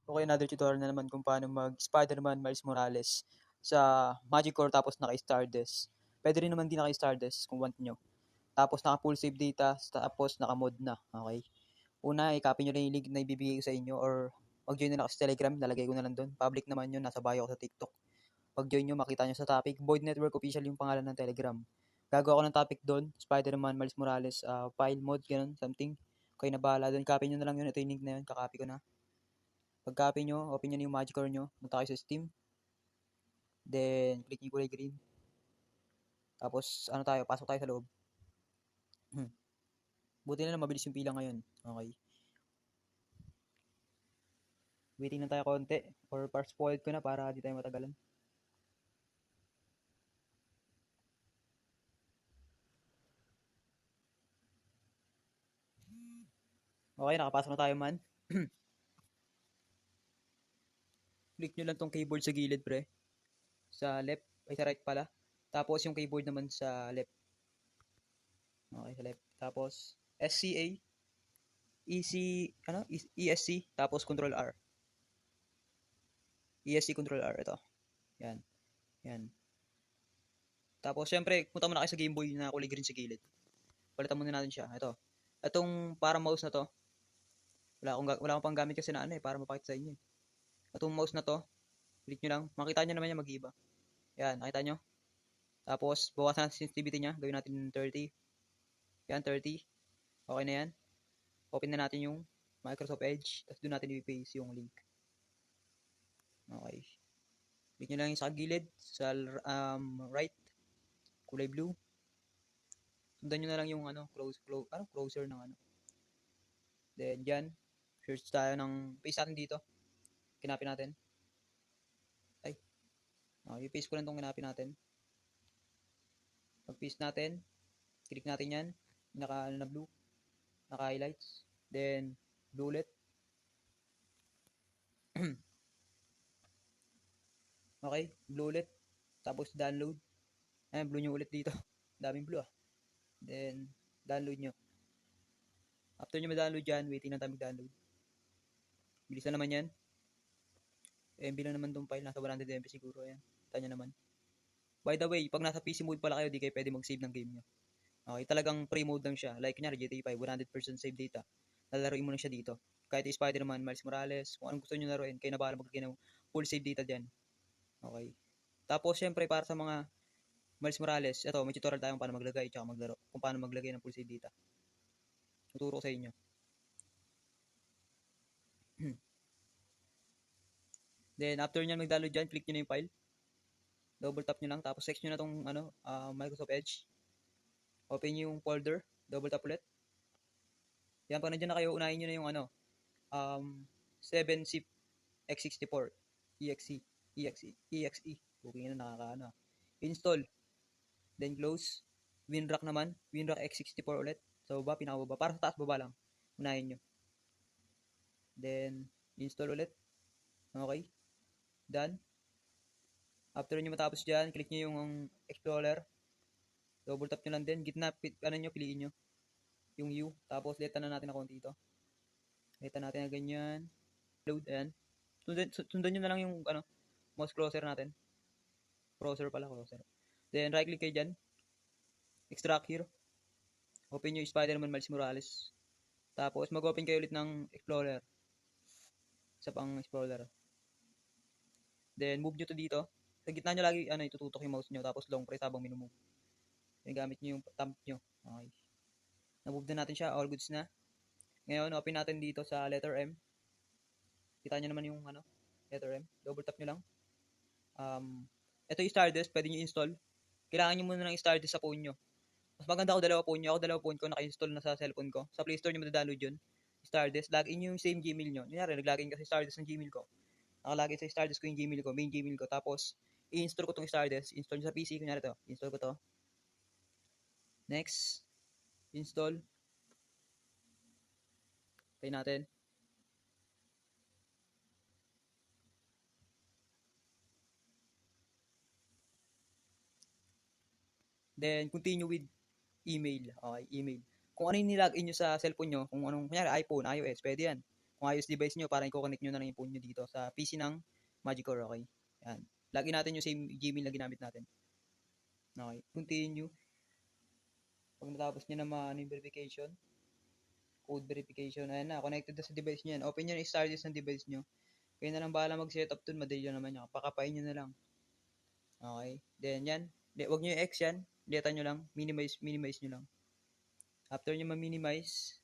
Okay, another tutorial na naman kung paano mag Spider-Man Miles Morales sa Magic Core tapos naka-Stardust. Pwede rin naman din naka-Stardust kung want nyo. Tapos naka full save data, tapos naka mod na. Okay. Una, i-copy nyo lang yung link na ibibigay ko sa inyo or mag-join na sa Telegram, lalagay ko na lang doon. Public naman yun, nasa bio ko sa TikTok. Pag join nyo, makita nyo sa topic. Void Network Official yung pangalan ng Telegram. Gagawa ko ng topic doon, Spider-Man Miles Morales, file mod, ganun, something. Kayo na bahala doon. Copy nyo na lang yun. Ito yung link na yun, kakopy ko na. Pag copy nyo, open nyo na yung Magic Core nyo. Punta kayo sa Steam. Then, click nyo yung kulay green. Tapos, pasok tayo sa loob. Buti na lang mabilis yung pila ngayon. Okay. Waiting lang tayo konti. Or spoiled ko na para di tayo matagalan. Okay, nakapasok na tayo man. Click nyo lang tong keyboard sa gilid, pre. Sa left. Ay, sa right pala. Tapos yung keyboard naman sa left. Okay, sa left. Tapos, SCA, ESC, tapos Control R. ESC Control R, ito. Yan. Yan. Tapos, syempre, punta muna kayo sa Game Boy na kulay green sa gilid. Palitan muna natin siya. Ito. Itong para mouse na to, wala akong pang gamit kasi na para mapakita sa inyo. Itong mouse na to, click nyo lang. Makita nyo naman yan mag-iba. Yan, nakita nyo? Tapos, bawasan natin sensitivity niya. Gawin natin 30. Yan, 30. Okay na yan. Open na natin yung Microsoft Edge. Tapos doon natin i-paste yung link. Okay. Click nyo lang yung sa gilid. Sa right. Kulay blue. Sundan nyo na lang yung closer ng Then, dyan. Search tayo ng paste natin dito. Kinapin natin. Ay. Okay, paste ko lang itong kinapin natin. Pag-paste natin. Click natin yan. Na blue. Naka-highlights. Then, blue ulit. Okay, blue ulit. Tapos download. Ayan, blue nyo ulit dito. Daming blue Then, download nyo. After nyo ma-download yan, waiting lang tayo mag-download. Bilis na naman yan. MB lang naman tong file. Nasa 100 MB siguro. Ayan. Kita nyo naman. By the way, pag nasa PC mode pala kayo, di kayo pwede mag-save ng game nyo. Okay, talagang pre-mode lang siya. Like kunyari, GTA 5, 100% save data. Lalaroin mo lang siya dito. Kahit Spider-Man, Miles Morales, kung anong gusto nyo laruin, kayo na bahala maglagay ng full save data dyan. Okay. Tapos, syempre, para sa mga Miles Morales, ito, may tutorial tayong paano maglagay tsaka maglaro. Kung paano maglagay ng full save data. Tuturo ko sa inyo. Then, after nyo mag-download dyan, click nyo na yung file. Double tap nyo lang. Tapos, search nyo na tong Microsoft Edge. Open nyo yung folder. Double tap ulit. Yan, pag nandiyan na kayo, unahin nyo na yung 7-zip x64 exe. Booking na nakakaano. Install. Then close. WinRAR naman. WinRAR x64 ulit. Sa baba, pinakababa. Para sa taas, baba lang. Unahin nyo. Then, install ulit. Okay. Done. After nyo matapos dyan, click nyo yung Explorer. Double tap nyo lang din. Gitna, piliin nyo. Yung U. Tapos, leta na natin na konti ito. Leta natin na ganyan. Load, ayan. Sundan nyo na lang yung, mouse cursor natin. Cursor. Then, right click kayo dyan. Extract here. Open nyo yung Spider-Man Miles Morales. Tapos, mag-open kayo ulit ng Explorer. Isa pang Explorer. Then, move nyo to dito. Sa gitna nyo lagi, itututok yung mouse nyo. Tapos, long press habang minumove. Then, gamit nyo yung thumb nyo. Okay. Na-move na natin siya. All goods na. Ngayon, open natin dito sa letter M. Kita nyo naman yung, letter M. Double tap nyo lang. Ito yung Stardust. Pwede nyo install. Kailangan nyo muna ng Stardust sa phone nyo. Mas maganda ako dalawa phone ko. Naka-install na sa cellphone ko. Sa Play Store nyo madadownload yun. Stardust. Login nyo yung same Gmail nyo. Kunyari, nag-login kasi Stardust ng Gmail ko. Nakalagin sa Stardust ko yung Gmail ko. Main Gmail ko. Tapos, i-install ko tong Stardust. Install nyo sa PC. Kunyari to. Install ko to. Next. Install. Try natin. Then, continue with email. Okay, email. Kung ano yung nilagin nyo sa cellphone nyo, kung anong, kunyari, iPhone, iOS, pwede yan. Kung kung iOS device nyo, parang i-connect nyo na lang yung phone nyo dito sa PC ng Magicore, okay? Yan. Lagyan natin yung same Gmail na ginamit natin. Okay. Continue. Pag natapos nyo na yung verification, code verification, ayan na, connected na sa device nyo yan. Open nyo na yung StarDisk ng device nyo. Kayo na lang bahala mag-setup dun, madali lang naman yan. Pakapain nyo na lang. Okay. Then yan. Huwag nyo yung X yan. Delete nyo lang. Minimize nyo lang. After nyo ma-minimize,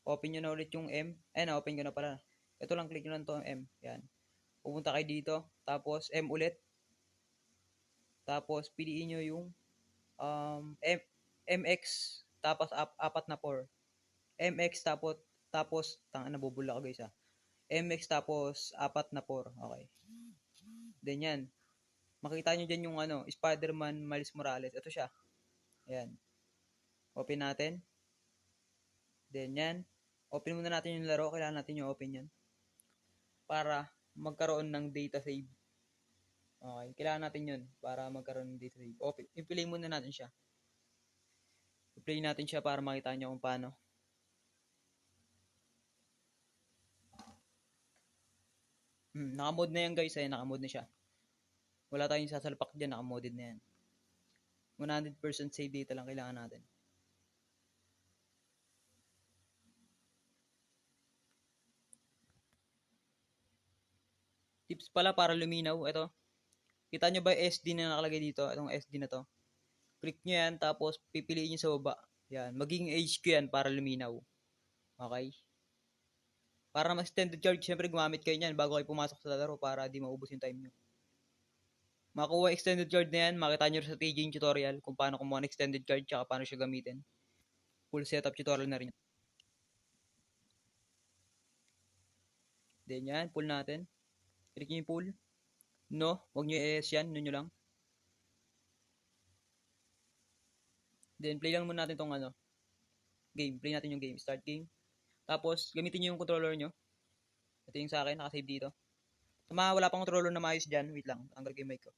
open nyo na ulit yung M. Ayan na, open ko na pala. Ito lang, click nyo lang to M. Yan. Pupunta kayo dito. Tapos M ulit. Tapos piliin nyo yung MX. Tapos apat na 4. MX tapos nabubula ko guys ha. MX tapos apat na 4. Okay. Then yan. Makita nyo dyan yung Spider-Man Miles Morales. Ito siya. Ayan. Open natin. Then yan. Open muna natin yung laro. Kailangan natin yung open yan. Para magkaroon ng data save. Okay. Kailangan natin yun. Para magkaroon ng data save. Open. I-play muna natin siya. I-play natin siya para makita nyo kung paano. Naka-mode na yan guys. Ayan, naka-mode na siya. Wala tayong sasalpak dyan. Naka-moded na yan. 100% save data lang kailangan natin. Tips pala para luminaw. Ito. Kita nyo ba SD na nakalagay dito? Itong SD na to. Click nyo yan. Tapos pipiliin nyo sa baba. Yan. Magiging HQ yan para luminaw. Okay. Para ma-extended charge, syempre gumamit kayo niyan bago kayo pumasok sa laro para di maubos yung time nyo. Makuha extended card na yan, makita nyo sa TJ tutorial kung paano kumuha ng extended card tsaka paano siya gamitin. Full setup tutorial na rin. Then yan, pull natin. Click nyo yung pull. No, huwag nyo i-ES yan, nyo lang. Then play lang muna natin tong game. Play natin yung game, start game. Tapos gamitin nyo yung controller nyo. Ito yung sa akin, nakasave dito. Sa mga wala pang controller na maayos dyan, wait lang, tanggal ko yung mic ko.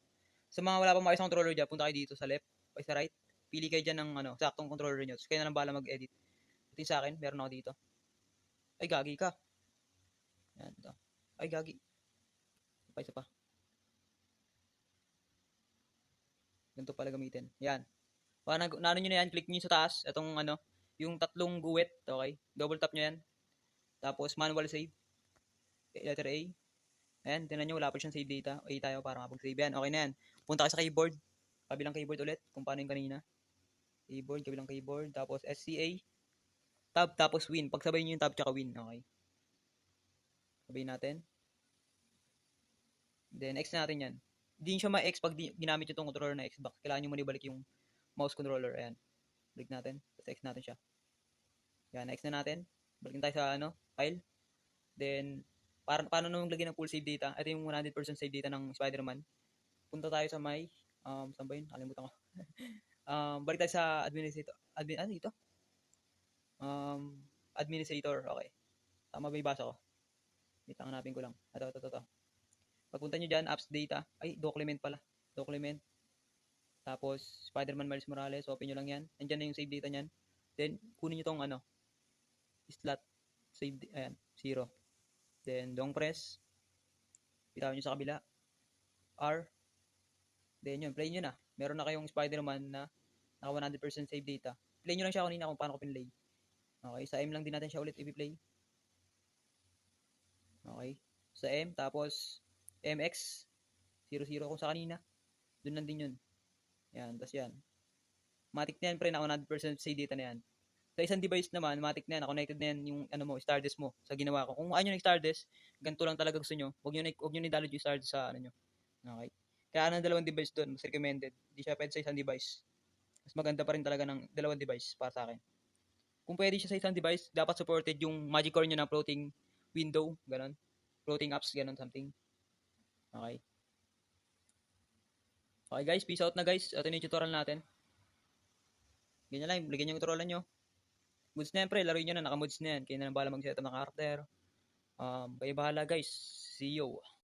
Sa mga wala pang maayos na controller dyan, punta kayo dito sa left o sa right. Pili kayo dyan ng saktong controller nyo. Tapos kayo na lang bahala mag-edit. Ito yung sa akin, meron ako dito. Ay, gagi ka. Yan, ito. Ay, gagi. Isa pa. Ganito pala gamitin. Yan. Nano nyo na yan, click nyo sa taas. Itong yung tatlong guwit. Okay. Double tap nyo yan. Tapos manual save. Letter A. Ayan, tinan nyo, wala pa siyang save data. A tayo para mapag-save yan. Okay na yan. Punta ka sa keyboard. Kabilang keyboard ulit, kung paano yung kanina. Keyboard, kabilang keyboard. Tapos SCA. Tab, tapos win. Pagsabay nyo yung tab tsaka win. Okay. Sabayin natin. Then, X na natin yan. Hindi siya ma-X pag ginamit yung controller na Xbox. Kailangan nyo muna ibalik yung mouse controller. Ayan. Balik natin. Tapos X natin siya. Yan, X na natin. Balikin tayo sa file. Then, paano nung lagyan ng full save data? Ito yung 100% save data ng Spider-Man. Punta tayo sa may, saan ba yun? Kalimutan ko. Balik tayo sa administrator. Ano ito? Administrator. Okay. Tama ba yung basa ko? Wait, hanapin ko lang. Ito. Pagpunta nyo dyan, apps data. Ay, document pala. Document. Tapos, Spider-Man Miles Morales. Open nyo lang yan. Nandyan na yung save data nyan. Then, kunin nyo tong slot. Save, ayan, 0. Then, long press. Bitawan nyo sa kabila. R. Then, yun, play nyo na. Meron na kayong Spider-Man na naka 100% save data. Play nyo lang siya kanina kung paano ko pinlay. Okay, sa M lang din natin siya ulit i-play. Okay, sa M, tapos MX 00 kung sa kanina. Doon lang din yun. Yan, tapos yan. Matic na yan, pre, na 100% save data na yan. Sa isang device naman, matic na yan, connected na yan yung StarDisk mo sa ginawa ko. Kung ayaw nyo ng StarDisk, ganito lang talaga gusto nyo. Huwag nyo na-download yung StarDisk sa nyo. Okay. Kaya ng dalawang device doon, mas recommended. Hindi siya pwede sa isang device. Mas maganda pa rin talaga ng dalawang device para sa akin. Kung pwede siya sa isang device, dapat supported yung Magicore nyo na floating window, ganun. Floating apps, ganun, something. Okay. Okay guys, peace out na guys. Ito na yung tutorial natin. Ganyan lang, lagyan yung tutorial nyo. Moods na yan pre, laruin nyo na, naka-moods na yan. Kaya na lang bahala mag-setup ng karakter. Kayo bahala guys. See you.